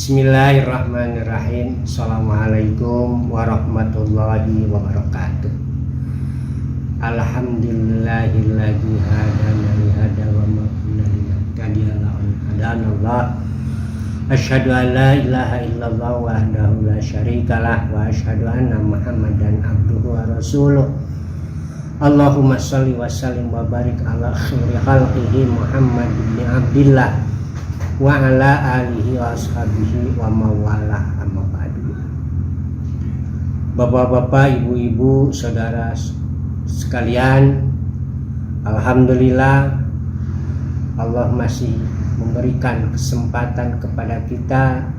Bismillahirrahmanirrahim. Assalamualaikum warahmatullahi wabarakatuh. Alhamdulillahilladzi hadana li hada wa ma kunna linahtadiya laula an hadanallah. Asyhadu an la ilaha illallah wahdahu la syarikalah wa asyhadu anna Muhammadan abduhu wa rasuluh. Allahumma shalli wa sallim wa barik ala khairi khalqihi Muhammad bin Abdillah wa ala alihi wa ashabihi wa mawalah amma ba'du. Bapak-bapak, ibu-ibu, saudara sekalian, alhamdulillah Allah masih memberikan kesempatan kepada kita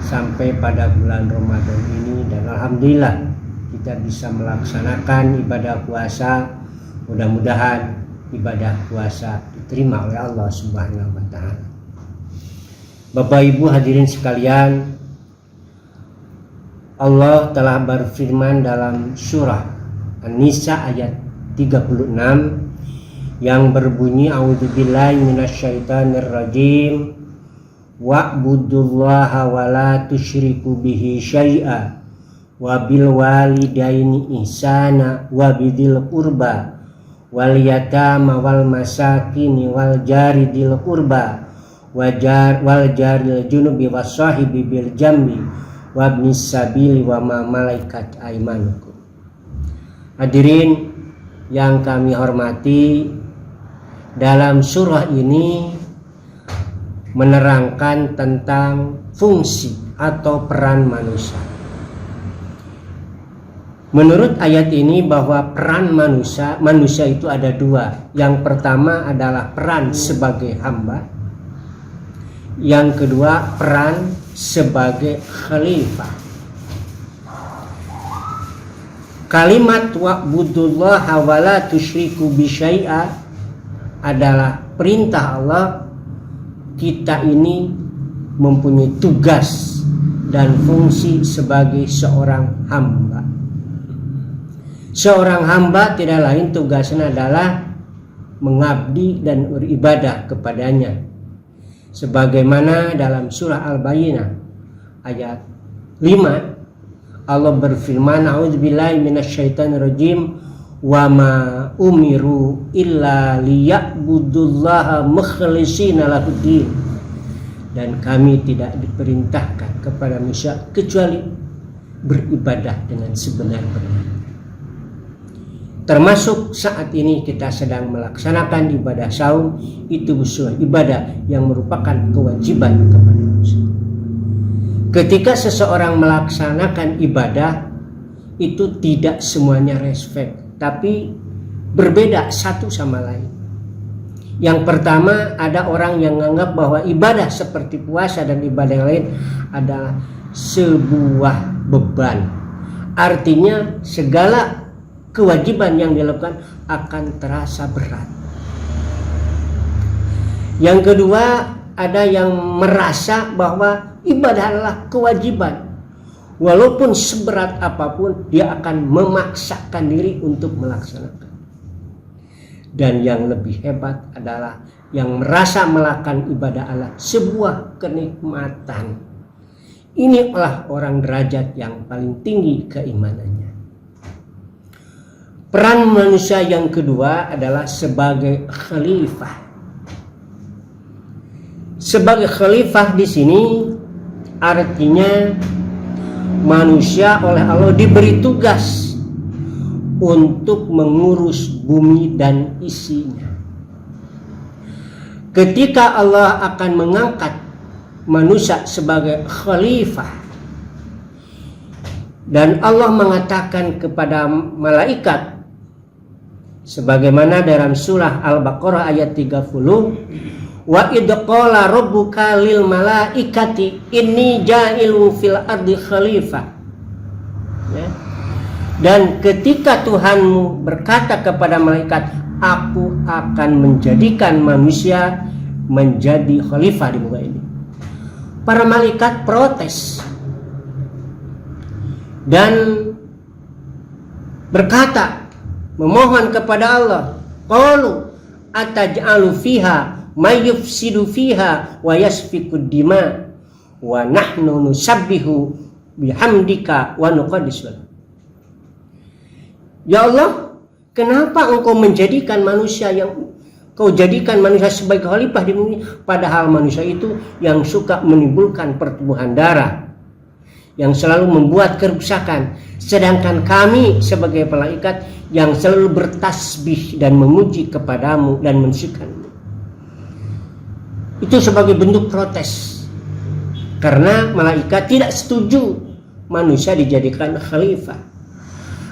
sampai pada bulan Ramadan ini, dan alhamdulillah kita bisa melaksanakan ibadah puasa. Mudah-mudahan ibadah puasa diterima oleh Allah Subhanahu wa taala. Bapak Ibu hadirin sekalian, Allah telah berfirman dalam surah An-Nisa ayat 36 yang berbunyi, a'udzubillahi minasyaitonirrajim, wa'budullaha wa la tusyriku bihi syai'a wa bil walidaini ihsana wa bidil qurba wal yatama wal masakini wal jari dil qurba wal jaril junubi wasahibi bil jambi wabnis sabili wa ma malaikat aimanukum. Hadirin yang kami hormati, dalam surah ini menerangkan tentang fungsi atau peran manusia. Menurut ayat ini bahwa peran manusia itu ada dua. Yang pertama adalah peran sebagai hamba. Yang kedua, peran sebagai khalifah. Kalimat wa'budullaha wa la tusyriku bi syai'a adalah perintah Allah. Kita ini mempunyai tugas dan fungsi sebagai seorang hamba. Seorang hamba tidak lain tugasnya adalah mengabdi dan beribadah kepadanya. Sebagaimana dalam surah Al-Bayyinah ayat 5 Allah berfirman, a'udzubillahi minasyaitonirrajim, wa ma umiru illa liya'budullaha mukhlishina lahuddin. Dan kami tidak diperintahkan kepada manusia kecuali beribadah dengan sebenar-benarnya. Termasuk saat ini kita sedang melaksanakan ibadah saum, itu sebuah ibadah yang merupakan kewajiban kepada manusia. Ketika seseorang melaksanakan ibadah, itu tidak semuanya respect, tapi berbeda satu sama lain. Yang pertama, ada orang yang menganggap bahwa ibadah seperti puasa dan ibadah yang lain adalah sebuah beban. Artinya segala kewajiban yang dilakukan akan terasa berat. Yang kedua, ada yang merasa bahwa ibadah adalah kewajiban. Walaupun seberat apapun, dia akan memaksakan diri untuk melaksanakan. Dan yang lebih hebat adalah yang merasa melakukan ibadah adalah sebuah kenikmatan. Inilah orang derajat yang paling tinggi keimanannya. Peran manusia yang kedua adalah sebagai khalifah. Sebagai khalifah di sini artinya manusia oleh Allah diberi tugas untuk mengurus bumi dan isinya. Ketika Allah akan mengangkat manusia sebagai khalifah, dan Allah mengatakan kepada malaikat, sebagaimana dalam surah Al-Baqarah ayat 30, wa idh qala rabbuka lil malaikati inni ja'ilun fil ardi khalifah. Ya. Dan ketika Tuhanmu berkata kepada malaikat, aku akan menjadikan manusia menjadi khalifah di muka ini. Para malaikat protes dan berkata, memohon kepada Allah, qalu ataj'alu fiha may yufsidu fiha wa yasfikud dima wa nahnu nusabbihu bihamdika wa nuqaddis lak. Ya Allah, kenapa engkau menjadikan manusia sebagai khalifah di bumi, padahal manusia itu yang suka menimbulkan pertumbuhan darah, yang selalu membuat kerusakan, sedangkan kami sebagai malaikat yang selalu bertasbih dan memuji kepadamu dan mensucikanmu. Itu sebagai bentuk protes, karena malaikat tidak setuju manusia dijadikan khalifah.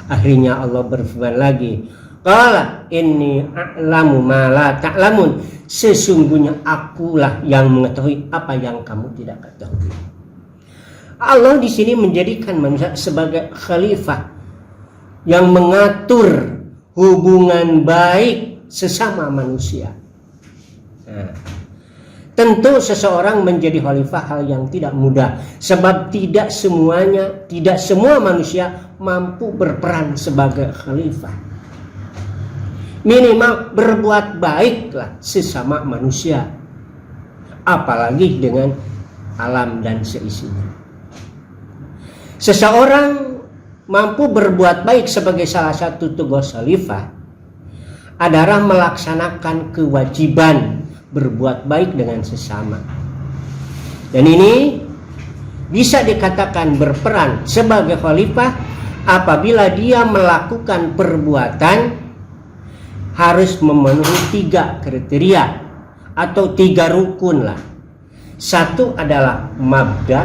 Akhirnya Allah berfirman lagi, qala inni a'lamu ma la ta'lamun, sesungguhnya akulah yang mengetahui apa yang kamu tidak ketahui. Allah di sini menjadikan manusia sebagai khalifah yang mengatur hubungan baik sesama manusia. Nah, tentu seseorang menjadi khalifah hal yang tidak mudah, sebab tidak semua manusia mampu berperan sebagai khalifah. Minimal berbuat baiklah sesama manusia, apalagi dengan alam dan seisinya. Seseorang mampu berbuat baik sebagai salah satu tugas khalifah adalah melaksanakan kewajiban berbuat baik dengan sesama. Dan ini bisa dikatakan berperan sebagai khalifah apabila dia melakukan perbuatan harus memenuhi 3 kriteria atau 3 rukun lah. Satu adalah mabda,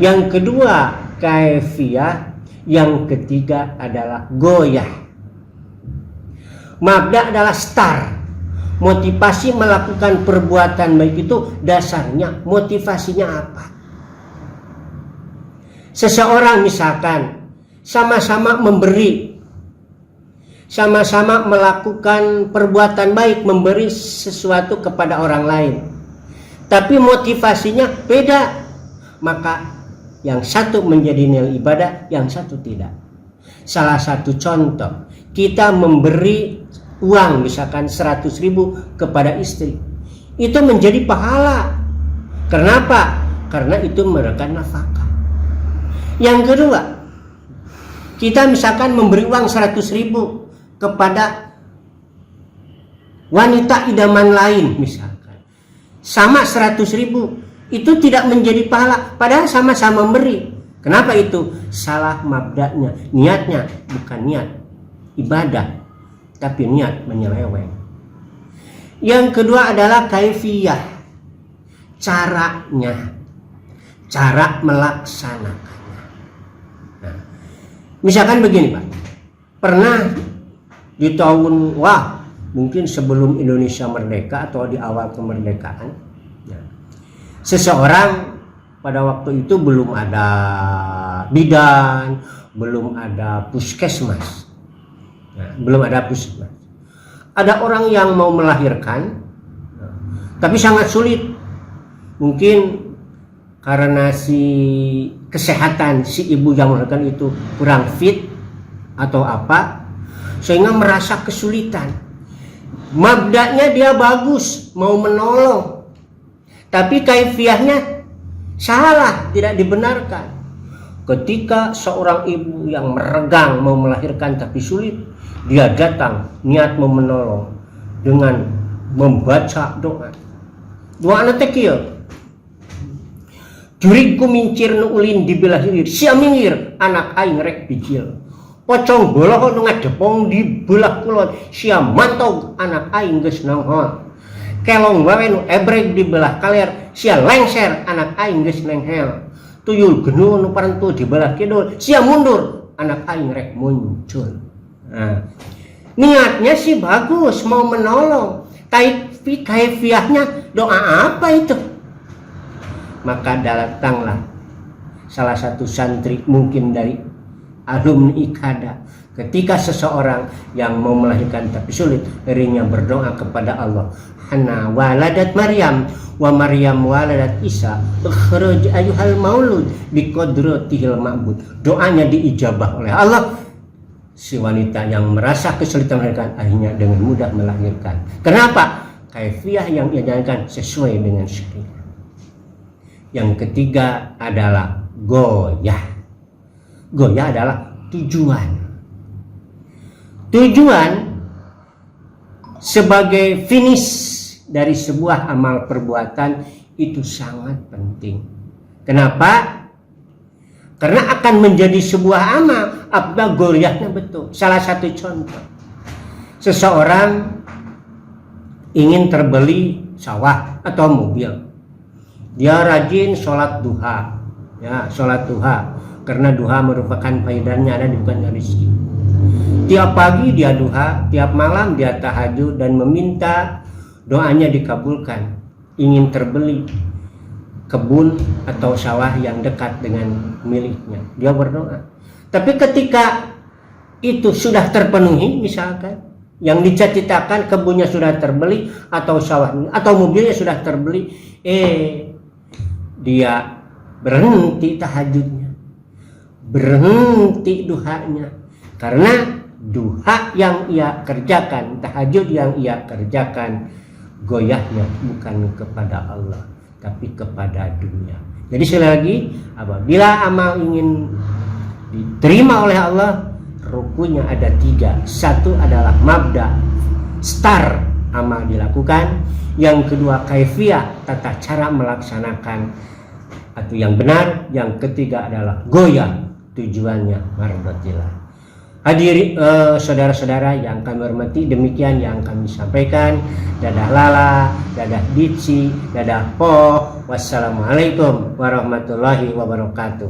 yang kedua kaifiyah, yang ketiga adalah goyah. Mabda adalah start, motivasi melakukan perbuatan baik itu dasarnya, motivasinya apa? Seseorang misalkan sama-sama memberi, sama-sama melakukan perbuatan baik, memberi sesuatu kepada orang lain, tapi motivasinya beda, maka yang satu menjadi nilai ibadah, yang satu tidak. Salah satu contoh, kita memberi uang misalkan 100.000 kepada istri, itu menjadi pahala. Kenapa? Karena itu merupakan nafkah. Yang kedua, kita misalkan memberi uang 100.000 kepada wanita idaman lain misalkan, sama 100.000, itu tidak menjadi pahala, padahal sama-sama memberi. Kenapa itu? Salah mabdanya, niatnya bukan niat ibadah, tapi niat menyeleweng. Yang kedua adalah kaifiyah, caranya, cara melaksanakannya. Nah, misalkan begini Pak, pernah di tahun mungkin sebelum Indonesia merdeka atau di awal kemerdekaan, seseorang pada waktu itu belum ada bidan, belum ada puskesmas. Belum ada puskesmas. Ada orang yang mau melahirkan, tapi sangat sulit. Mungkin karena kesehatan si ibu yang melahirkan itu kurang fit atau apa, sehingga merasa kesulitan. Mabdanya dia bagus, mau menolong, tapi kaifiyahnya salah, tidak dibenarkan. Ketika seorang ibu yang meregang mau melahirkan tapi sulit, dia datang niat mau menolong dengan membaca doa. Doa nanti kieu. Juriku mincir nu ulin dibelah hilir, sia minggir anak aing rek bijil. Pocong boloh nu ngadepong dibelah kulon, sia mantog anak aing geus nongol. Kelong wae nu ebrek dibelah kaler, sia lengser anak aing geus lenghel. Tuyul genu nu parentu dibelah kidul, sia mundur anak aing rek muncul. Nah, niatnya sih bagus, mau menolong, tapi kaifiyahnya doa apa itu? Maka datanglah salah satu santri mungkin dari alumni Ikada. Ketika seseorang yang mau melahirkan tapi sulit, dirinya berdoa kepada Allah, Hana waladat Maryam wa Maryam waladat Isa, ikhraj ayyuhal maulud biqadratihil ma'bud. Doanya diijabah oleh Allah. Si wanita yang merasa kesulitan melahirkan akhirnya dengan mudah melahirkan. Kenapa? Kaifiyah yang ia jalankan sesuai dengan syariat. Yang ketiga adalah goyah. Goyah adalah tujuan. Tujuan sebagai finish dari sebuah amal perbuatan itu sangat penting. Kenapa? Karena akan menjadi sebuah amal apabila goyahnya betul. Salah satu contoh, seseorang ingin terbeli sawah atau mobil. Dia rajin sholat duha, ya sholat duha, karena duha merupakan faedahnya ada di bukan rezeki. Tiap pagi dia duha, tiap malam dia tahajud dan meminta doanya dikabulkan. Ingin terbeli kebun atau sawah yang dekat dengan miliknya, dia berdoa. Tapi ketika itu sudah terpenuhi, misalkan yang dicita-citakan kebunnya sudah terbeli atau sawahnya atau mobilnya sudah terbeli, dia berhenti tahajudnya, berhenti duhanya, karena duha yang ia kerjakan, tahajud yang ia kerjakan, goyahnya bukan kepada Allah tapi kepada dunia. Jadi sekali lagi, apabila amal ingin diterima oleh Allah, rukunnya ada 3. Satu adalah mabda, start amal dilakukan. Yang kedua kaifiyah, tata cara melaksanakan atau yang benar. Yang ketiga adalah goyah, tujuannya mardatillah. Hadiri saudara-saudara yang kami hormati, demikian yang kami sampaikan. Dadah lala, dadah dici, dadah po. Wassalamualaikum warahmatullahi wabarakatuh.